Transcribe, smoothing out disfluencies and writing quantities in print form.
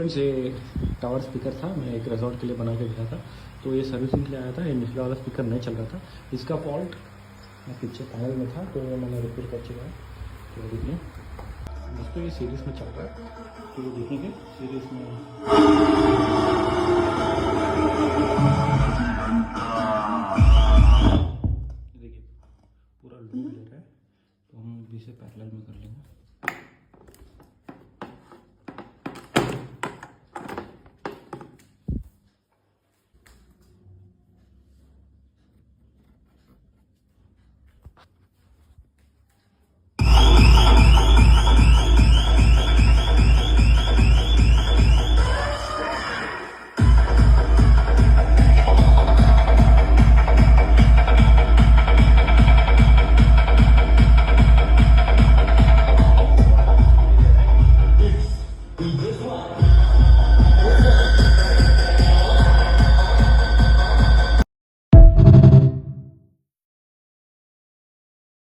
Friends ये tower speaker था, मैं एक रिजॉर्ट के लिए बना के भेजा था, तो ये सर्विसिंग के लिए आया था। ये निचला वाला स्पीकर नहीं चल रहा था, इसका फॉल्ट मैं पीछे पैनल में था, तो मैंने रिपेयर कर चुका है। तो देखिए दोस्तों ये सीरीज में चल रहा है, तो ये देखेंगे सीरीज में देखिए पूरा लोड ले रहा है, तो हम भी इसे पैरेलल में कर लेंगे।